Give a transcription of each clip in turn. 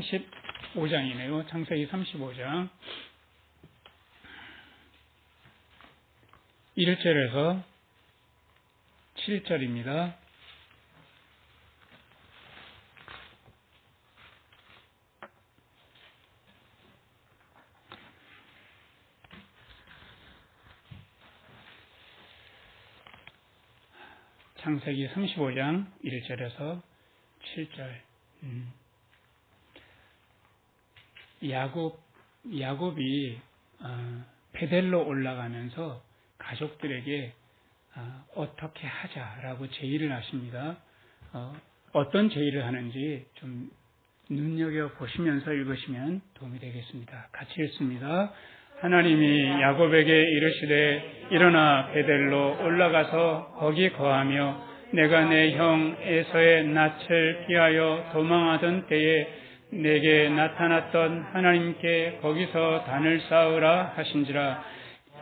35장이네요. 창세기 35장 1절에서 7절입니다. 창세기 35장 1절에서 7절. 야곱이 베델로 올라가면서 가족들에게 어떻게 하자라고 제의를 하십니다. 어떤 제의를 하는지 좀 눈여겨보시면서 읽으시면 도움이 되겠습니다. 같이 읽습니다. 하나님이 야곱에게 이르시되 일어나 베델로 올라가서 거기 거하며 내가 내 형 에서의 낯을 피하여 도망하던 때에 내게 나타났던 하나님께 거기서 단을 쌓으라 하신지라.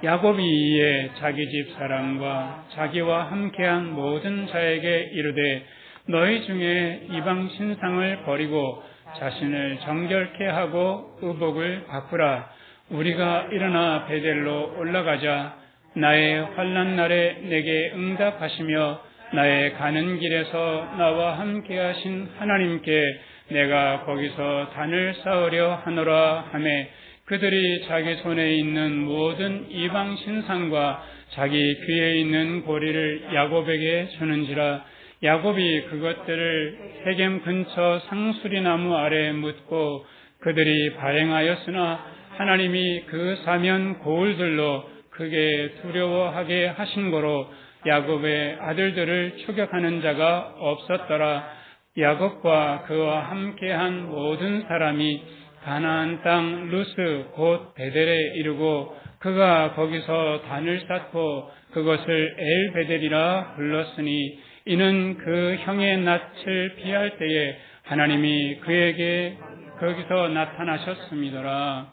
야곱이 이에 자기 집 사람과 자기와 함께한 모든 자에게 이르되 너희 중에 이방 신상을 버리고 자신을 정결케 하고 의복을 바꾸라. 우리가 일어나 베델로 올라가자. 나의 환난 날에 내게 응답하시며 나의 가는 길에서 나와 함께 하신 하나님께 내가 거기서 단을 쌓으려 하노라 하매 그들이 자기 손에 있는 모든 이방 신상과 자기 귀에 있는 고리를 야곱에게 주는지라. 야곱이 그것들을 세겜 근처 상수리나무 아래에 묻고 그들이 발행하였으나 하나님이 그 사면 고울들로 크게 두려워하게 하신 거로 야곱의 아들들을 추격하는 자가 없었더라. 야곱과 그와 함께한 모든 사람이 가나안 땅 루스 곧 베델에 이르고 그가 거기서 단을 쌓고 그것을 엘베델이라 불렀으니 이는 그 형의 낯을 피할 때에 하나님이 그에게 거기서 나타나셨음이더라.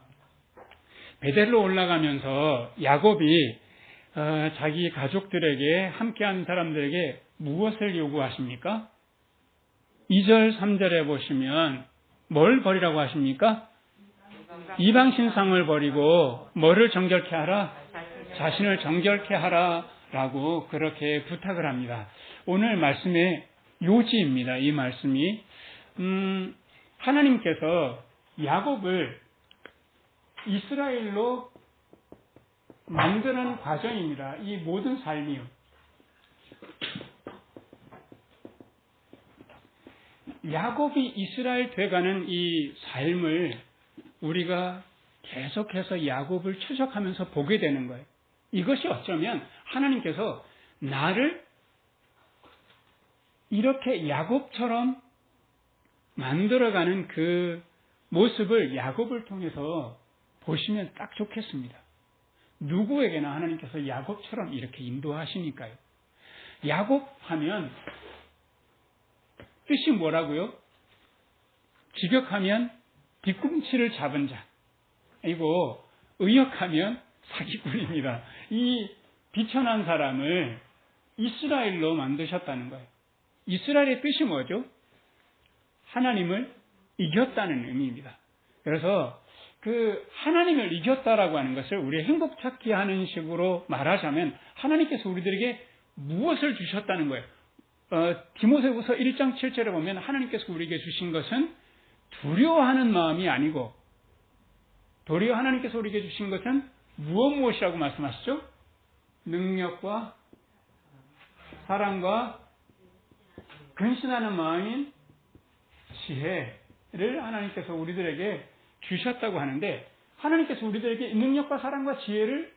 베델로 올라가면서 야곱이 자기 가족들에게 함께한 사람들에게 무엇을 요구하십니까? 2절, 3절에 보시면 뭘 버리라고 하십니까? 이방 신상을 버리고 뭐를 정결케 하라? 자신을 정결케 하라라고 그렇게 부탁을 합니다. 오늘 말씀의 요지입니다. 이 말씀이 하나님께서 야곱을 이스라엘로 만드는 과정입니다. 이 모든 삶이요. 야곱이 이스라엘 돼가는 이 삶을 우리가 계속해서 야곱을 추적하면서 보게 되는 거예요. 이것이 어쩌면 하나님께서 나를 이렇게 야곱처럼 만들어가는 그 모습을 야곱을 통해서 보시면 딱 좋겠습니다. 누구에게나 하나님께서 야곱처럼 이렇게 인도하시니까요. 야곱 하면 뜻이 뭐라고요? 직역하면 뒤꿈치를 잡은 자. 그리고 의역하면 사기꾼입니다. 이 비천한 사람을 이스라엘로 만드셨다는 거예요. 이스라엘의 뜻이 뭐죠? 하나님을 이겼다는 의미입니다. 그래서 그 하나님을 이겼다라고 하는 것을 우리 행복 찾기 하는 식으로 말하자면 하나님께서 우리들에게 무엇을 주셨다는 거예요. 디모데후서 1장 7절에 보면 하나님께서 우리에게 주신 것은 두려워하는 마음이 아니고 도리어 하나님께서 우리에게 주신 것은 무엇이라고 말씀하시죠? 능력과 사랑과 근신하는 마음인 지혜를 하나님께서 우리들에게 주셨다고 하는데 하나님께서 우리들에게 능력과 사랑과 지혜를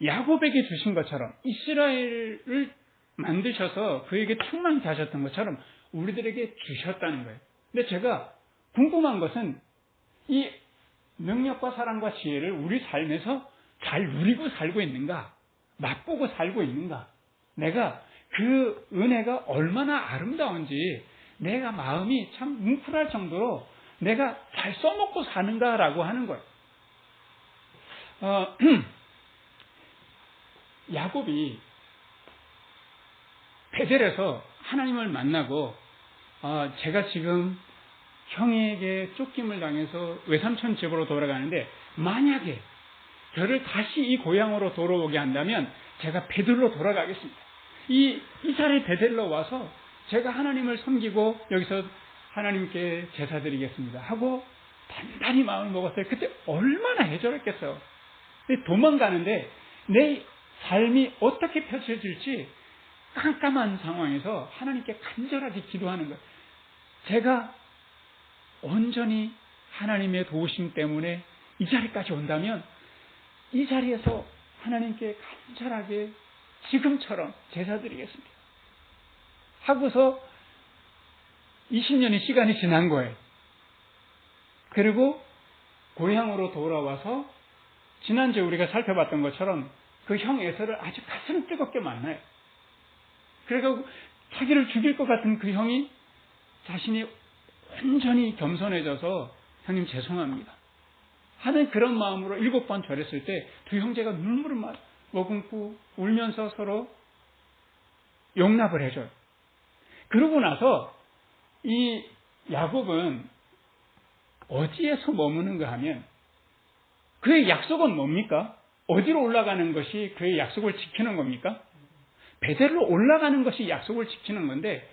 야곱에게 주신 것처럼 이스라엘을 만드셔서 그에게 충만케 하셨던 것처럼 우리들에게 주셨다는 거예요. 근데 제가 궁금한 것은 이 능력과 사랑과 지혜를 우리 삶에서 잘 누리고 살고 있는가? 맛보고 살고 있는가? 내가 그 은혜가 얼마나 아름다운지 내가 마음이 참 뭉클할 정도로 내가 잘 써먹고 사는가라고 하는 거예요. 야곱이 베델에서 하나님을 만나고 제가 지금 형에게 쫓김을 당해서 외삼촌 집으로 돌아가는데 만약에 저를 다시 이 고향으로 돌아오게 한다면 제가 베들로 돌아가겠습니다. 이 자리에 베들로 와서 제가 하나님을 섬기고 여기서 하나님께 제사 드리겠습니다 하고 단단히 마음을 먹었어요. 그때 얼마나 해절했겠어요. 도망가는데 내 삶이 어떻게 펼쳐질지 깜깜한 상황에서 하나님께 간절하게 기도하는 거예요. 제가 온전히 하나님의 도우심 때문에 이 자리까지 온다면 이 자리에서 하나님께 간절하게 지금처럼 제사 드리겠습니다 하고서 20년의 시간이 지난 거예요. 그리고 고향으로 돌아와서 지난주에 우리가 살펴봤던 것처럼 그 형 에서를 아주 가슴 뜨겁게 만나요. 그래서 자기를 죽일 것 같은 그 형이 자신이 완전히 겸손해져서 형님 죄송합니다 하는 그런 마음으로 7번 절했을 때 두 형제가 눈물을 머금고 울면서 서로 용납을 해줘요. 그러고 나서 이 야곱은 어디에서 머무는가 하면 그의 약속은 뭡니까? 어디로 올라가는 것이 그의 약속을 지키는 겁니까? 베델로 올라가는 것이 약속을 지키는 건데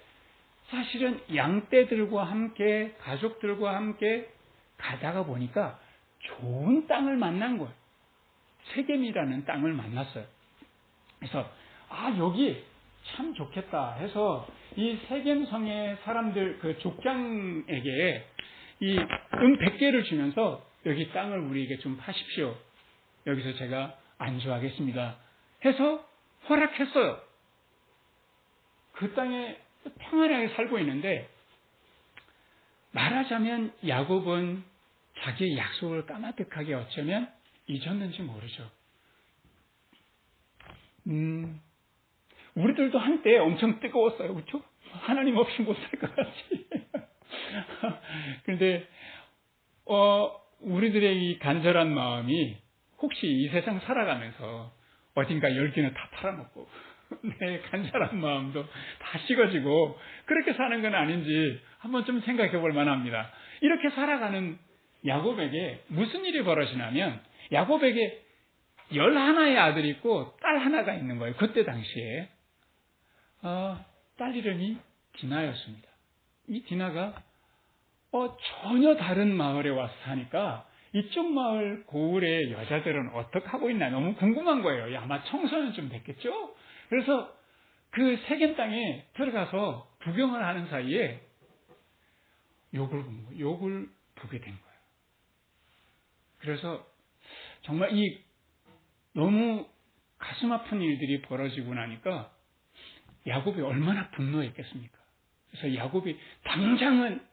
사실은 양떼들과 함께 가족들과 함께 가다가 보니까 좋은 땅을 만난 거예요. 세겜이라는 땅을 만났어요. 그래서 여기 참 좋겠다 해서 이 세겜성의 사람들 그 족장에게 이 100개를 주면서 여기 땅을 우리에게 좀 파십시오. 여기서 제가 안주하겠습니다 해서 허락했어요. 그 땅에 평안하게 살고 있는데 말하자면 야곱은 자기의 약속을 까마득하게 어쩌면 잊었는지 모르죠. 우리들도 한때 엄청 뜨거웠어요. 그렇죠? 하나님 없이 못 살 것 같지. 그런데 우리들의 이 간절한 마음이 혹시 이 세상 살아가면서 어딘가 열기는 다 팔아먹고 내 간절한 마음도 다 식어지고 그렇게 사는 건 아닌지 한번 좀 생각해 볼 만합니다. 이렇게 살아가는 야곱에게 무슨 일이 벌어지냐면 야곱에게 11의 아들이 있고 딸 하나가 있는 거예요. 그때 당시에 딸 이름이 디나였습니다. 이 디나가 전혀 다른 마을에 와서 사니까 이쪽 마을 고을의 여자들은 어떻게 하고 있나 너무 궁금한 거예요. 아마 청소년 좀 됐겠죠? 그래서 그 세겜 땅에 들어가서 구경을 하는 사이에 욕을 보게 된 거예요. 그래서 정말 너무 가슴 아픈 일들이 벌어지고 나니까 야곱이 얼마나 분노했겠습니까? 그래서 야곱이 당장은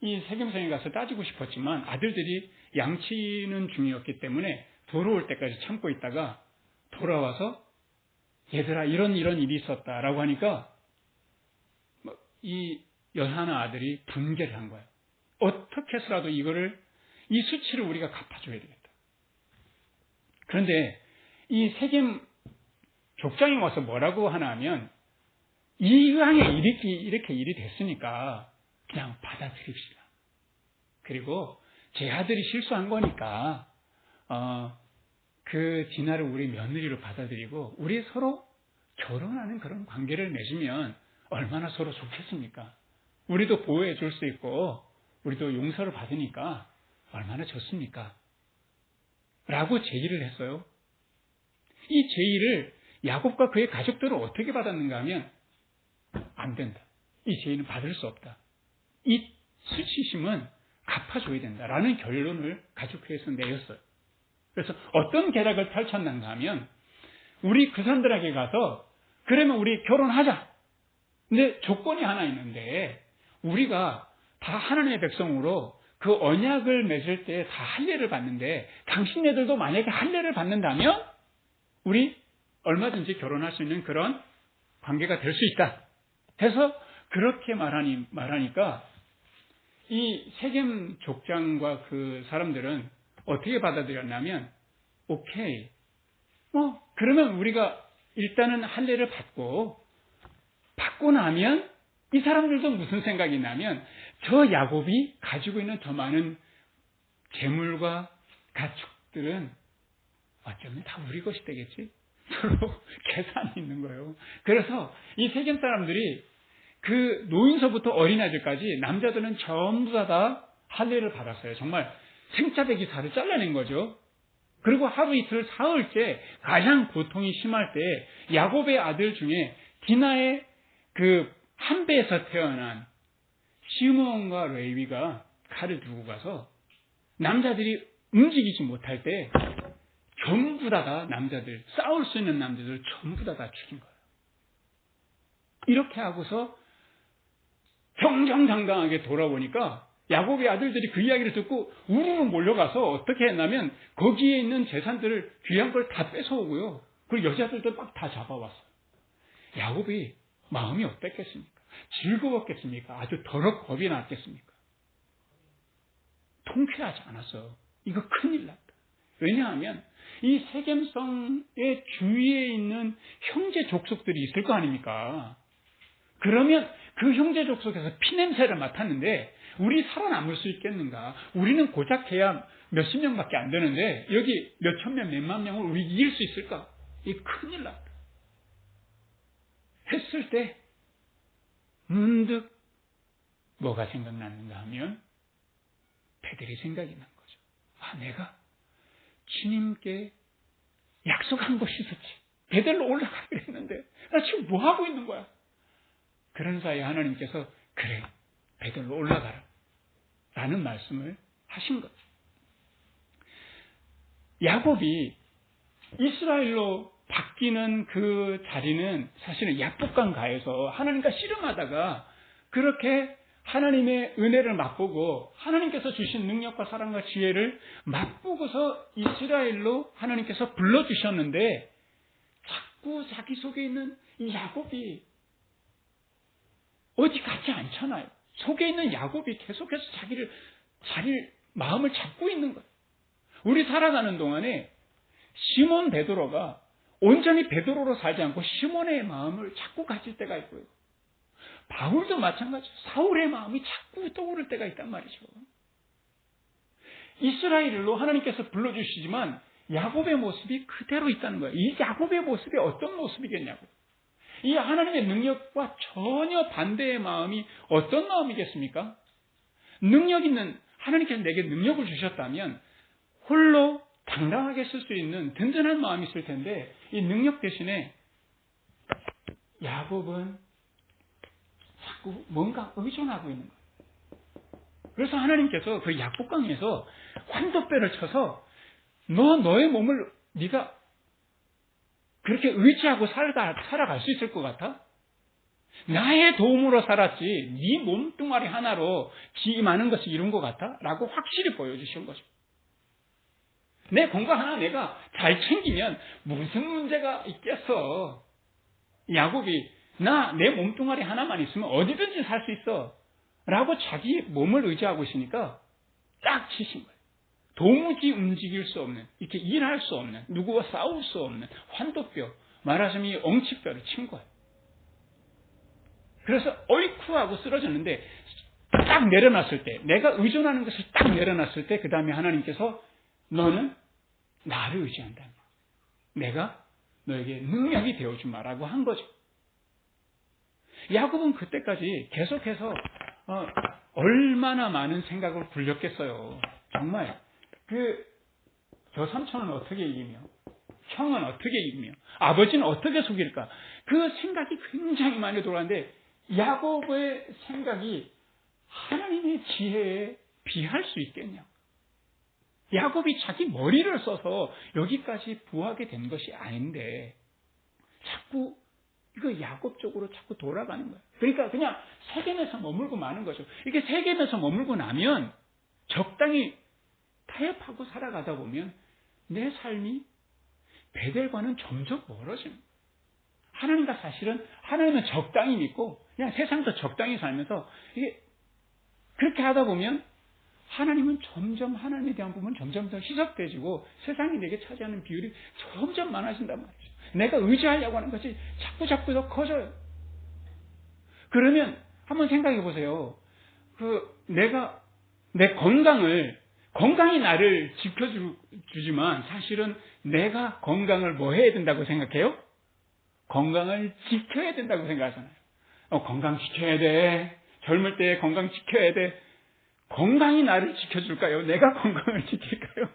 이 세겜성에 가서 따지고 싶었지만 아들들이 양치는 중이었기 때문에 돌아올 때까지 참고 있다가 돌아와서 얘들아 이런 일이 있었다라고 하니까 이 11 아들이 분개를 한 거예요. 어떻게 해서라도 이 수치를 우리가 갚아줘야 되겠다. 그런데 이 세겜 족장이 와서 뭐라고 하나 하면 이왕에 이렇게 일이 됐으니까 그냥 받아들입시다. 그리고 제 아들이 실수한 거니까 그 디나를 우리 며느리로 받아들이고 우리 서로 결혼하는 그런 관계를 맺으면 얼마나 서로 좋겠습니까? 우리도 보호해 줄 수 있고 우리도 용서를 받으니까 얼마나 좋습니까? 라고 제의를 했어요. 이 제의를 야곱과 그의 가족들은 어떻게 받았는가 하면 안 된다. 이 제의는 받을 수 없다. 이 수치심은 갚아줘야 된다라는 결론을 가족회에서 내렸어요. 그래서 어떤 계략을 펼쳤는가 하면 우리 그 사람들에게 가서 그러면 우리 결혼하자. 근데 조건이 하나 있는데 우리가 다 하나님의 백성으로 그 언약을 맺을 때 다 할례를 받는데 당신네들도 만약에 할례를 받는다면 우리 얼마든지 결혼할 수 있는 그런 관계가 될 수 있다 해서 그렇게 말하니까 이 세겜 족장과 그 사람들은 어떻게 받아들였냐면 오케이 그러면 우리가 일단은 할례를 받고 나면 이 사람들도 무슨 생각이 나면 저 야곱이 가지고 있는 더 많은 재물과 가축들은 어쩌면 다 우리 것이 되겠지? 서로 계산이 있는 거예요. 그래서 이 세겜 사람들이 그 노인서부터 어린아이들까지 남자들은 전부 다 할례를 받았어요. 정말 생짜배기 살을 잘라낸 거죠. 그리고 하루 이틀 사흘째 가장 고통이 심할 때 야곱의 아들 중에 디나의 그 한 배에서 태어난 시므온과 레위가 칼을 들고 가서 남자들이 움직이지 못할 때 전부 다 남자들, 싸울 수 있는 남자들 전부 다 죽인 거예요. 이렇게 하고서 정정당당하게 돌아오니까 야곱의 아들들이 그 이야기를 듣고 우르르 몰려가서 어떻게 했냐면 거기에 있는 재산들을 귀한 걸 다 뺏어오고요. 그리고 여자들도 막 다 잡아왔어요. 야곱이 마음이 어땠겠습니까? 즐거웠겠습니까? 아주 더럽 겁이 났겠습니까? 통쾌하지 않았어요. 이거 큰일 났다. 왜냐하면 이 세겜성의 주위에 있는 형제 족속들이 있을 거 아닙니까? 그러면 그 형제 족속에서 피냄새를 맡았는데 우리 살아남을 수 있겠는가? 우리는 고작 해야 몇십 명밖에 안 되는데 여기 몇천 명, 몇만 명을 우리 이길 수 있을까? 이 큰일 났다. 했을 때 문득 뭐가 생각났는가 하면 베델이 생각이 난 거죠. 아, 내가 주님께 약속한 것이 있었지. 베델로 올라가기로 했는데 나 지금 뭐 하고 있는 거야? 그런 사이에 하나님께서 그래, 베델로 올라가라 라는 말씀을 하신 거죠. 야곱이 이스라엘로 바뀌는 그 자리는 사실은 약복강 가에서 하나님과 씨름하다가 그렇게 하나님의 은혜를 맛보고 하나님께서 주신 능력과 사랑과 지혜를 맛보고서 이스라엘로 하나님께서 불러주셨는데 자꾸 자기 속에 있는 이 야곱이 어디 가지 않잖아요. 속에 있는 야곱이 계속해서 자기를 마음을 잡고 있는 거예요. 우리 살아가는 동안에 시몬 베드로가 온전히 베드로로 살지 않고 시몬의 마음을 자꾸 가질 때가 있고요. 바울도 마찬가지예요. 사울의 마음이 자꾸 떠오를 때가 있단 말이죠. 이스라엘로 하나님께서 불러주시지만 야곱의 모습이 그대로 있다는 거예요. 이 야곱의 모습이 어떤 모습이겠냐고요. 이 하나님의 능력과 전혀 반대의 마음이 어떤 마음이겠습니까? 능력 있는, 하나님께서 내게 능력을 주셨다면 홀로 당당하게 쓸 수 있는 든든한 마음이 있을 텐데 이 능력 대신에 야곱은 자꾸 뭔가 의존하고 있는 거예요. 그래서 하나님께서 그 약복강에서 환도뼈를 쳐서 너의 몸을 네가 그렇게 의지하고 살아갈 수 있을 것 같아? 나의 도움으로 살았지 네 몸뚱아리 하나로 지 많은 것이 이룬 것 같아? 라고 확실히 보여주신 거죠. 내 건강 하나 내가 잘 챙기면 무슨 문제가 있겠어. 야곱이 내 몸뚱아리 하나만 있으면 어디든지 살 수 있어 라고 자기 몸을 의지하고 있으니까 딱 치신 거예요. 도무지 움직일 수 없는, 이렇게 일할 수 없는, 누구와 싸울 수 없는 환도뼈, 말하자면 엉치뼈를 친 거예요. 그래서 어이쿠 하고 쓰러졌는데 딱 내려놨을 때, 내가 의존하는 것을 딱 내려놨을 때 그 다음에 하나님께서 너는 나를 의지한다. 내가 너에게 능력이 되어주마라고 한 거죠. 야곱은 그때까지 계속해서 얼마나 많은 생각을 굴렸겠어요. 정말 저 삼촌은 어떻게 이기며 형은 어떻게 이기며 아버지는 어떻게 속일까? 그 생각이 굉장히 많이 돌아왔는데 야곱의 생각이 하나님의 지혜에 비할 수 있겠냐? 야곱이 자기 머리를 써서 여기까지 부하게 된 것이 아닌데 자꾸 이거 야곱 쪽으로 자꾸 돌아가는 거예요. 그러니까 그냥 세겜에서 머물고 마는 거죠. 이게 세겜에서 머물고 나면 적당히 타협하고 살아가다 보면 내 삶이 베델과는 점점 멀어지는 거예요. 하나님과 사실은 하나님은 적당히 믿고 그냥 세상도 적당히 살면서 이게 그렇게 하다 보면 하나님은 점점 하나님에 대한 부분은 점점 더 희석돼지고 세상이 내게 차지하는 비율이 점점 많아진단 말이죠. 내가 의지하려고 하는 것이 자꾸 더 커져요. 그러면 한번 생각해 보세요. 내 건강이 나를 지켜주지만 사실은 내가 건강을 뭐 해야 된다고 생각해요? 건강을 지켜야 된다고 생각하잖아요. 건강 지켜야 돼. 젊을 때 건강 지켜야 돼. 건강이 나를 지켜줄까요? 내가 건강을 지킬까요?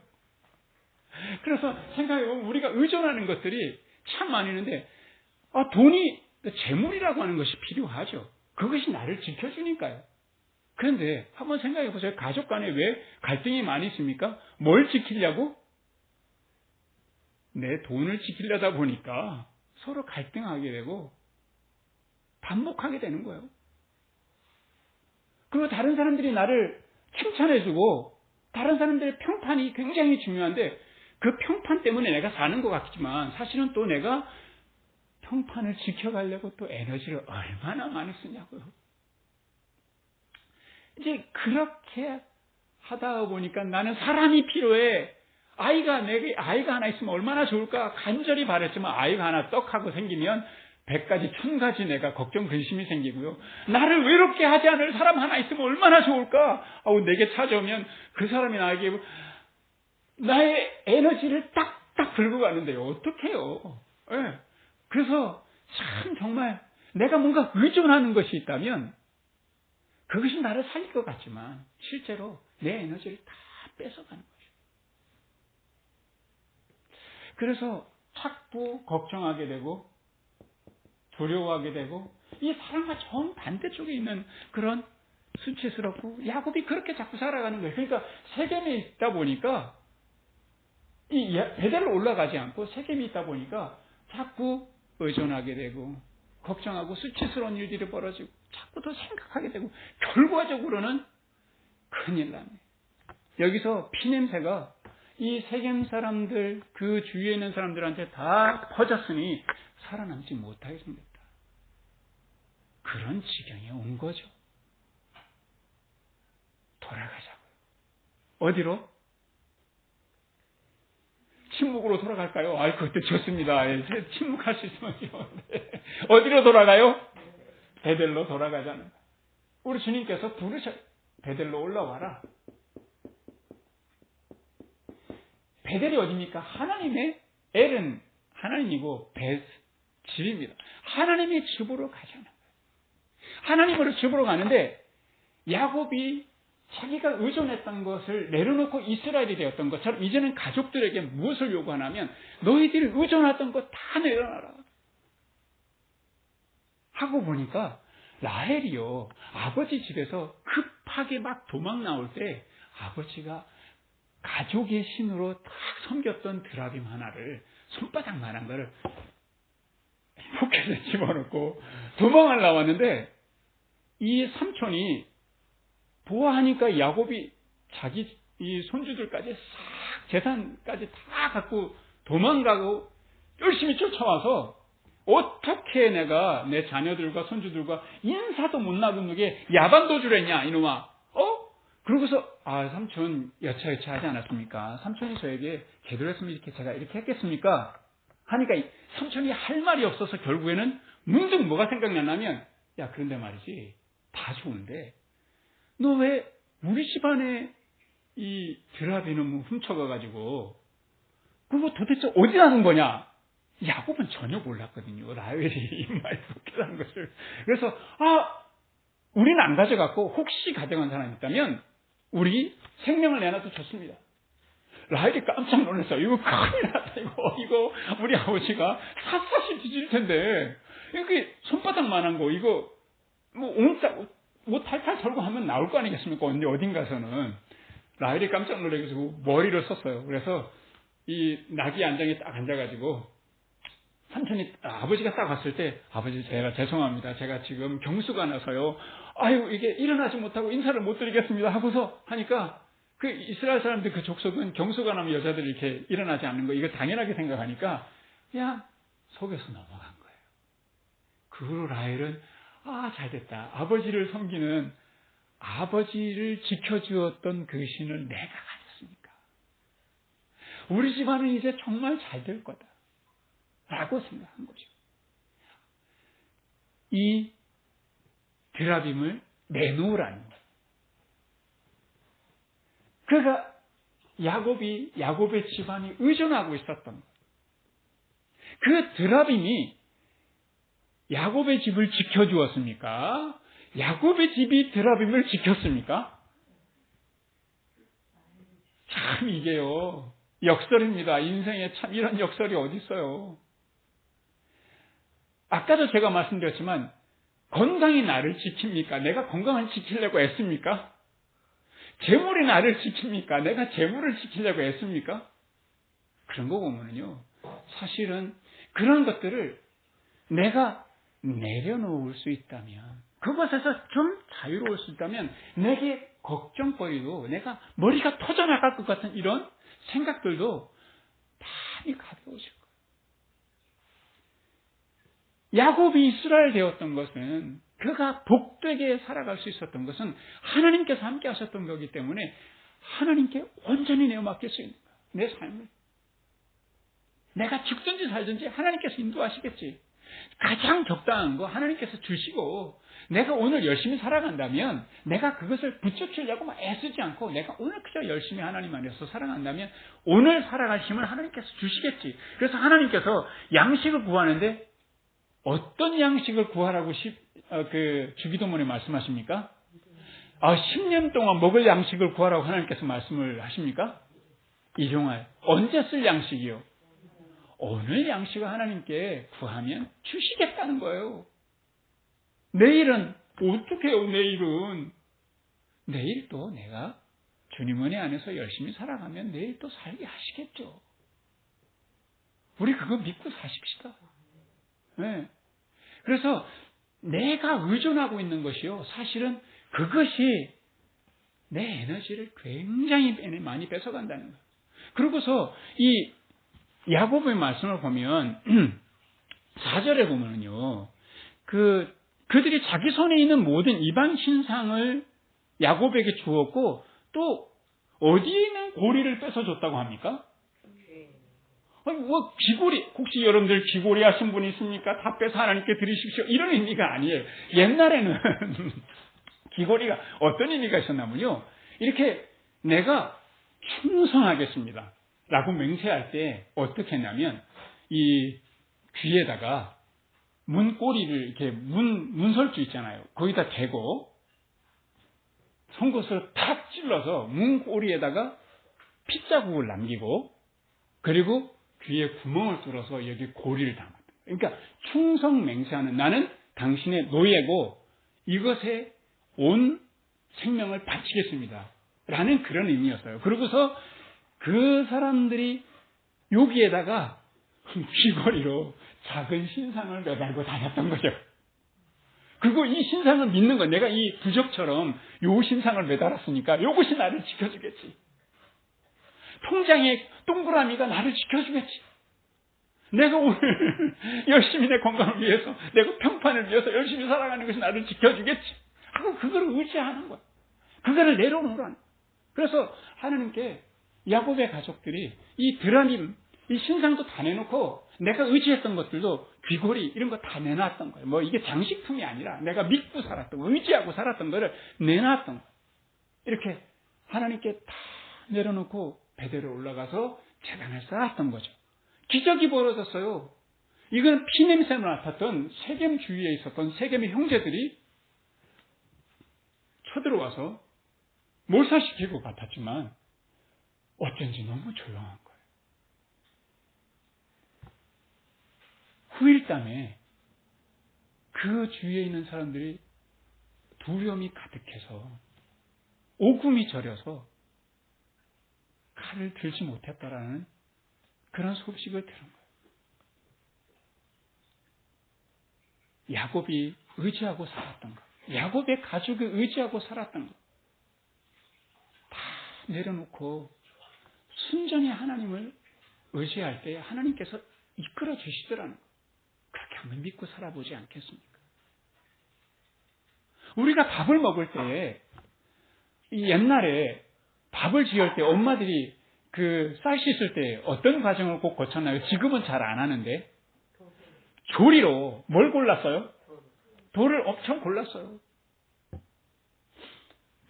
그래서 생각해보면 우리가 의존하는 것들이 참 많이 있는데, 돈이, 재물이라고 하는 것이 필요하죠. 그것이 나를 지켜주니까요. 그런데 한번 생각해 보세요. 가족 간에 왜 갈등이 많이 있습니까? 뭘 지키려고? 내 돈을 지키려다 보니까 서로 갈등하게 되고 반복하게 되는 거예요. 그리고 다른 사람들이 나를 칭찬해주고 다른 사람들의 평판이 굉장히 중요한데 그 평판 때문에 내가 사는 것 같지만 사실은 또 내가 평판을 지켜가려고 또 에너지를 얼마나 많이 쓰냐고요. 이제 그렇게 하다 보니까 나는 사람이 필요해. 내게 아이가 하나 있으면 얼마나 좋을까 간절히 바랬지만 아이가 하나 떡하고 생기면 100가지 1000가지 내가 걱정 근심이 생기고요. 나를 외롭게 하지 않을 사람 하나 있으면 얼마나 좋을까. 내게 찾아오면 그 사람이 나에게 나의 에너지를 딱딱 들고 가는데요. 어떡해요. 네. 그래서 참 정말 내가 뭔가 의존하는 것이 있다면 그것이 나를 살릴 것 같지만 실제로 내 에너지를 다 뺏어가는 거죠. 그래서 자꾸 걱정하게 되고 두려워하게 되고 이 사랑과 정반대쪽에 있는 그런 수치스럽고 야곱이 그렇게 자꾸 살아가는 거예요. 그러니까 세겜에 있다 보니까 이 베델로 올라가지 않고 세겜에 있다 보니까 자꾸 의존하게 되고 걱정하고 수치스러운 일들이 벌어지고 자꾸 더 생각하게 되고 결과적으로는 큰일 납니다. 여기서 피냄새가 이 세겜 사람들 그 주위에 있는 사람들한테 다 퍼졌으니 살아남지 못하게 생겼다. 그런 지경에 온 거죠. 돌아가자고요. 어디로? 침묵으로 돌아갈까요? 그것도 좋습니다. 침묵할 수 있으면 좋은데. 어디로 돌아가요? 베델로 돌아가자는 거예요. 우리 주님께서 부르셔요. 베델로 올라와라. 베델이 어디입니까? 하나님의 엘은 하나님이고 집입니다. 하나님의 집으로 가자는 거예요. 하나님으로 집으로 가는데 야곱이 자기가 의존했던 것을 내려놓고 이스라엘이 되었던 것처럼 이제는 가족들에게 무엇을 요구하냐면 너희들이 의존했던 것 다 내려놔라. 하고 보니까 라헬이요. 아버지 집에서 급하게 막 도망 나올 때 아버지가 가족의 신으로 딱 섬겼던 드라빔 하나를 손바닥만한 거를 포켓에 집어넣고 도망을 나왔는데 이 삼촌이 보아하니까 야곱이 자기 이 손주들까지 싹 재산까지 다 갖고 도망가고 열심히 쫓아와서 어떻게 내가 내 자녀들과 손주들과 인사도 못 나누게 야반도주를 했냐 이놈아. 그러고서 삼촌 여차여차하지 않았습니까? 삼촌이 저에게 제대로 했으면 제가 이렇게 했겠습니까? 하니까 삼촌이 할 말이 없어서 결국에는 문득 뭐가 생각나냐면 그런데 말이지 다 좋은데 너 왜 우리 집안에 이 드라비는 훔쳐가가지고 그거 도대체 어디 나는 거냐? 야곱은 전혀 몰랐거든요. 라헬이 입마에 붙게라는 것을. 그래서 우리는 안 가져갔고 혹시 가져간 사람이 있다면 우리 생명을 내놔도 좋습니다. 라헬이 깜짝 놀랐어요. 이거 큰일 났다. 이거 우리 아버지가 샅샅이 뒤질 텐데 이렇게 손바닥만한 거 이거 탈탈 털고 하면 나올 거 아니겠습니까? 어딘가서는. 라헬이 깜짝 놀라가지고 머리를 썼어요. 그래서 이 나귀 안장에 딱 앉아가지고 삼촌이 아버지가 딱 왔을 때 아버지 제가 죄송합니다. 제가 지금 경수가 나서요. 이게 일어나지 못하고 인사를 못 드리겠습니다. 하고서 하니까 그 이스라엘 사람들 그 족속은 경수가 나면 여자들이 이렇게 일어나지 않는 거 이거 당연하게 생각하니까 그냥 속에서 넘어간 거예요. 그 후로 라헬은 잘됐다. 아버지를 섬기는 아버지를 지켜주었던 그 신을 내가 가졌으니까 우리 집안은 이제 정말 잘 될 거다. 라고 생각한 거죠. 이 드라빔을 내놓으라는 거예요. 그러니까 야곱의 집안이 의존하고 있었던 거예요. 그 드라빔이 야곱의 집을 지켜주었습니까? 야곱의 집이 드라빔을 지켰습니까? 참 이게요, 역설입니다. 인생에 참 이런 역설이 어디 있어요. 아까도 제가 말씀드렸지만 건강이 나를 지킵니까? 내가 건강을 지키려고 애씁니까? 재물이 나를 지킵니까? 내가 재물을 지키려고 애씁니까? 그런 거 보면요, 사실은 그런 것들을 내가 내려놓을 수 있다면, 그것에서 좀 자유로울 수 있다면 내게 걱정거리도, 내가 머리가 터져나갈 것 같은 이런 생각들도 많이 가벼워질 거예요. 야곱이 이스라엘 되었던 것은, 그가 복되게 살아갈 수 있었던 것은 하나님께서 함께 하셨던 거기 때문에 하나님께 온전히 내어맡길 수 있는 거예요. 내 삶을. 내가 죽든지 살든지 하나님께서 인도하시겠지. 가장 적당한 거 하나님께서 주시고, 내가 오늘 열심히 살아간다면, 내가 그것을 붙여주려고 막 애쓰지 않고 내가 오늘 그저 열심히 하나님 안에서 살아간다면 오늘 살아갈 힘을 하나님께서 주시겠지. 그래서 하나님께서 양식을 구하는데 어떤 양식을 구하라고 주기도문에 말씀하십니까? 10년 동안 먹을 양식을 구하라고 하나님께서 말씀을 하십니까? 일용할. 언제 쓸 양식이요? 오늘 양식을 하나님께 구하면 주시겠다는 거예요. 내일은 어떻게 해요? 내일 또 내가 주님 은혜 안에서 열심히 살아가면 내일 또 살게 하시겠죠. 우리 그거 믿고 사십시다. 네. 그래서 내가 의존하고 있는 것이요, 사실은 그것이 내 에너지를 굉장히 많이 뺏어간다는 거예요. 그러고서 이 야곱의 말씀을 보면 4절에 보면요, 그들이 자기 손에 있는 모든 이방 신상을 야곱에게 주었고, 또 어디에 있는 고리를 뺏어줬다고 합니까? 아니, 귀고리, 혹시 여러분들 귀고리 하신 분이 있습니까? 다 빼서 하나님께 드리십시오, 이런 의미가 아니에요. 옛날에는 귀고리가 어떤 의미가 있었냐면요, 이렇게 내가 충성하겠습니다 라고 맹세할 때 어떻게 했냐면, 이 귀에다가 문고리를 이렇게 문설주 있잖아요, 거기다 대고 송곳을 탁 찔러서 문고리에다가 핏자국을 남기고, 그리고 귀에 구멍을 뚫어서 여기 고리를 담았다. 그러니까 충성 맹세하는, 나는 당신의 노예고 이것에 온 생명을 바치겠습니다 라는 그런 의미였어요. 그러고서 그 사람들이 여기에다가 귀걸이로 작은 신상을 매달고 다녔던 거죠. 그리고 이 신상을 믿는 거, 내가 이 부적처럼 요 신상을 매달았으니까 요것이 나를 지켜주겠지. 통장에 동그라미가 나를 지켜주겠지. 내가 오늘 열심히 내 건강을 위해서, 내가 평판을 위해서 열심히 살아가는 것이 나를 지켜주겠지 하고 그거를 의지하는 거야. 그거를 내려놓으라는 거야. 그래서 하나님께 야곱의 가족들이 이 드라님, 이 신상도 다 내놓고 내가 의지했던 것들도 귀고리 이런 거 다 내놨던 거예요. 뭐 이게 장식품이 아니라 내가 믿고 살았던 거, 의지하고 살았던 거를 내놨던 거예요. 이렇게 하나님께 다 내려놓고 베델에 올라가서 제단을 쌓았던 거죠. 기적이 벌어졌어요. 이건 피냄새가 맡았던 세겜 주위에 있었던 세겜의 형제들이 쳐들어와서 몰살시키고 같았지만 어쩐지 너무 조용한 거예요. 후일담에 그 주위에 있는 사람들이 두려움이 가득해서 오금이 저려서 칼을 들지 못했다라는 그런 소식을 들은 거예요. 야곱이 의지하고 살았던 것, 야곱의 가족이 의지하고 살았던 것, 다 내려놓고 순전히 하나님을 의지할 때 하나님께서 이끌어 주시더라는 것. 그렇게 한번 믿고 살아보지 않겠습니까? 우리가 밥을 먹을 때, 옛날에 밥을 지을 때 엄마들이 쌀 씻을 때 어떤 과정을 꼭 거쳤나요? 지금은 잘 안 하는데 조리로 뭘 골랐어요? 돌을 엄청 골랐어요.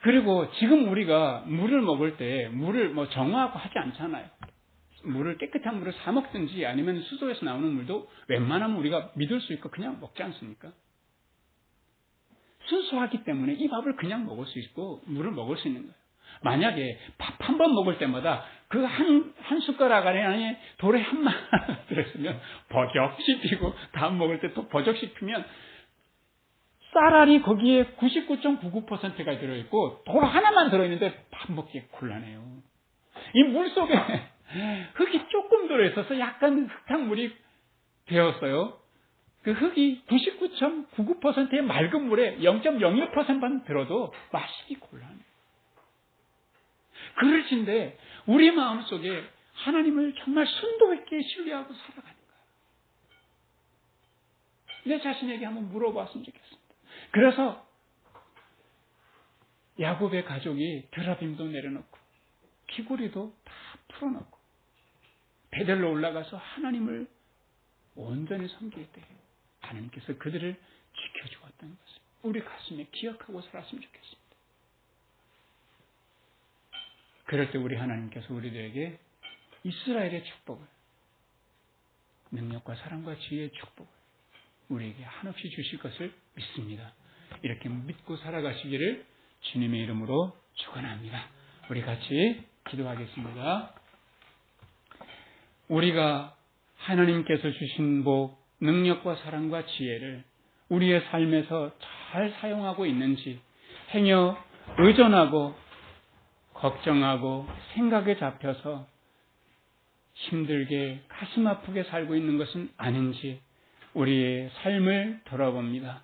그리고 지금 우리가 물을 먹을 때 물을 뭐 정화하고 하지 않잖아요. 물을 깨끗한 물을 사 먹든지 아니면 수도에서 나오는 물도 웬만하면 우리가 믿을 수 있고 그냥 먹지 않습니까? 순수하기 때문에 이 밥을 그냥 먹을 수 있고 물을 먹을 수 있는 거예요. 만약에 밥 한 번 먹을 때마다 그 한 숟가락 안에 돌에 한 마 들었으면 버적 씹히고 다음 먹을 때 또 버적 씹히면 쌀알이 거기에 99.99%가 들어있고 돌 하나만 들어있는데 밥 먹기 곤란해요. 이 물 속에 흙이 조금 들어있어서 약간 흙탕물이 되었어요. 그 흙이 99.99%의 맑은 물에 0.01%만 들어도 마시기 곤란해요. 그러신데 우리 마음속에 하나님을 정말 순도 있게 신뢰하고 살아가는 거예요. 내 자신에게 한번 물어봤으면 좋겠습니다. 그래서 야곱의 가족이 드라빔도 내려놓고 귀고리도 다 풀어놓고 베델로 올라가서 하나님을 온전히 섬길 때 하나님께서 그들을 지켜주었다는 것을 우리 가슴에 기억하고 살았으면 좋겠습니다. 그럴 때 우리 하나님께서 우리들에게 이스라엘의 축복을, 능력과 사랑과 지혜의 축복을 우리에게 한없이 주실 것을 믿습니다. 이렇게 믿고 살아가시기를 주님의 이름으로 축원합니다. 우리 같이 기도하겠습니다. 우리가 하나님께서 주신 복, 능력과 사랑과 지혜를 우리의 삶에서 잘 사용하고 있는지 행여 의존하고 걱정하고 생각에 잡혀서 힘들게 가슴 아프게 살고 있는 것은 아닌지 우리의 삶을 돌아봅니다.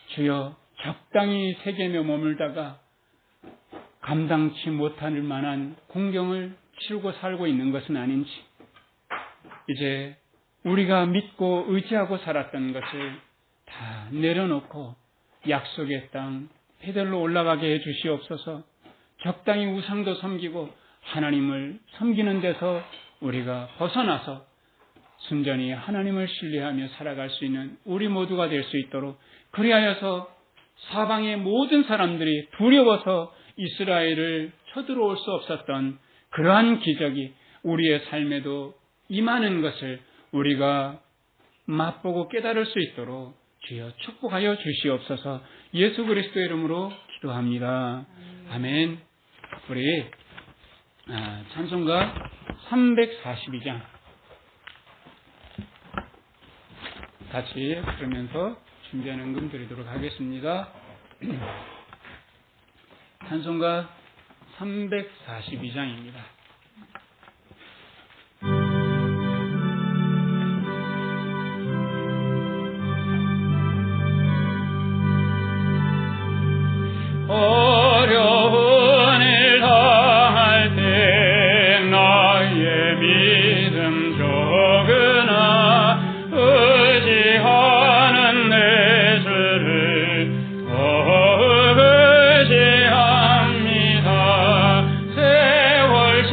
주여, 적당히 세겜에 머물다가 감당치 못할 만한 공경을 치르고 살고 있는 것은 아닌지, 이제 우리가 믿고 의지하고 살았던 것을 다 내려놓고 약속의 땅 베델로 올라가게 해 주시옵소서. 적당히 우상도 섬기고 하나님을 섬기는 데서 우리가 벗어나서 순전히 하나님을 신뢰하며 살아갈 수 있는 우리 모두가 될 수 있도록, 그리하여서 사방의 모든 사람들이 두려워서 이스라엘을 쳐들어올 수 없었던 그러한 기적이 우리의 삶에도 임하는 것을 우리가 맛보고 깨달을 수 있도록 주여 축복하여 주시옵소서. 예수 그리스도의 이름으로 기도합니다. 아멘. 우리 찬송가 342장 같이 부르면서 준비한 은금 드리도록 하겠습니다. 찬송가 342장입니다. 어려운 일 당할 때 나의 믿음 적으나 의지하는 내 주를 더 의지합니다. 세월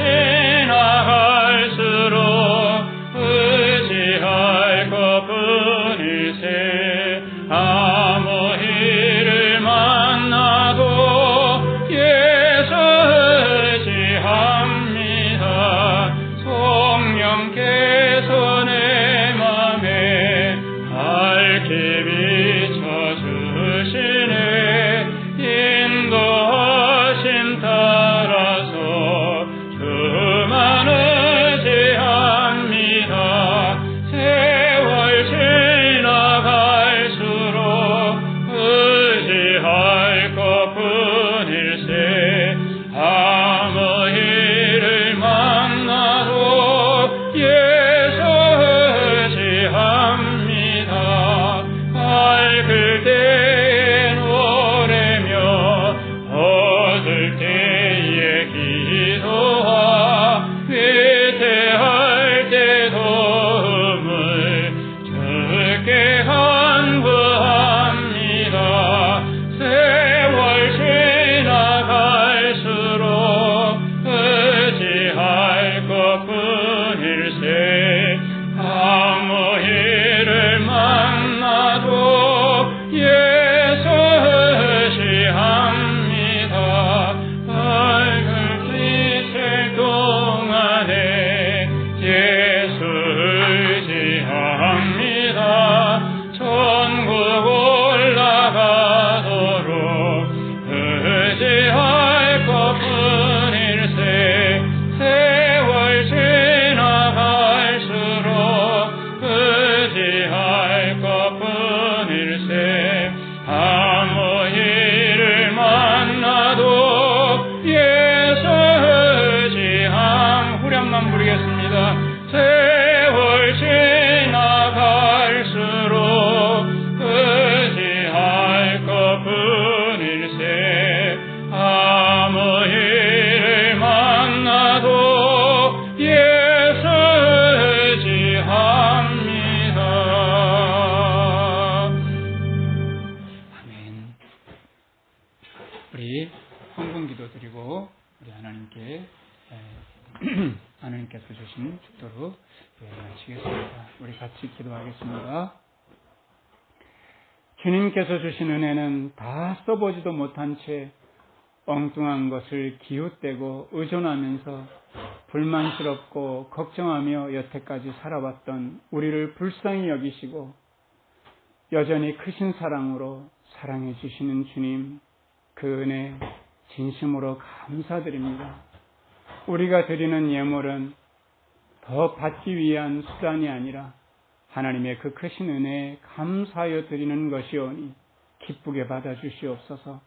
기도드리고 우리 하나님께서 주신 축도로 마치겠습니다. 우리 같이 기도하겠습니다. 주님께서 주신 은혜는 다 써보지도 못한 채 엉뚱한 것을 기웃대고 의존하면서 불만스럽고 걱정하며 여태까지 살아왔던 우리를 불쌍히 여기시고 여전히 크신 사랑으로 사랑해 주시는 주님, 그 은혜 진심으로 감사드립니다. 우리가 드리는 예물은 더 받기 위한 수단이 아니라 하나님의 그 크신 은혜에 감사하여 드리는 것이오니 기쁘게 받아주시옵소서.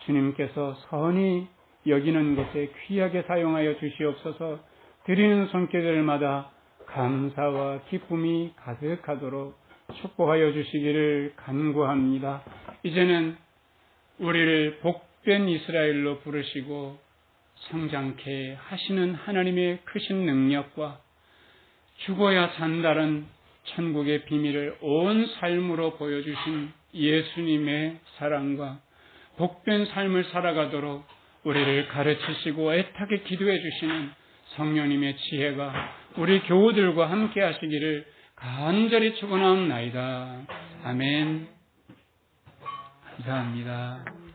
주님께서 선히 여기는 것에 귀하게 사용하여 주시옵소서. 드리는 손길들마다 감사와 기쁨이 가득하도록 축복하여 주시기를 간구합니다. 이제는 우리를 복된 이스라엘로 부르시고 성장케 하시는 하나님의 크신 능력과 죽어야 산다는 천국의 비밀을 온 삶으로 보여주신 예수님의 사랑과 복된 삶을 살아가도록 우리를 가르치시고 애타게 기도해 주시는 성령님의 지혜가 우리 교우들과 함께 하시기를 간절히 축원하옵나이다. 아멘. 감사합니다.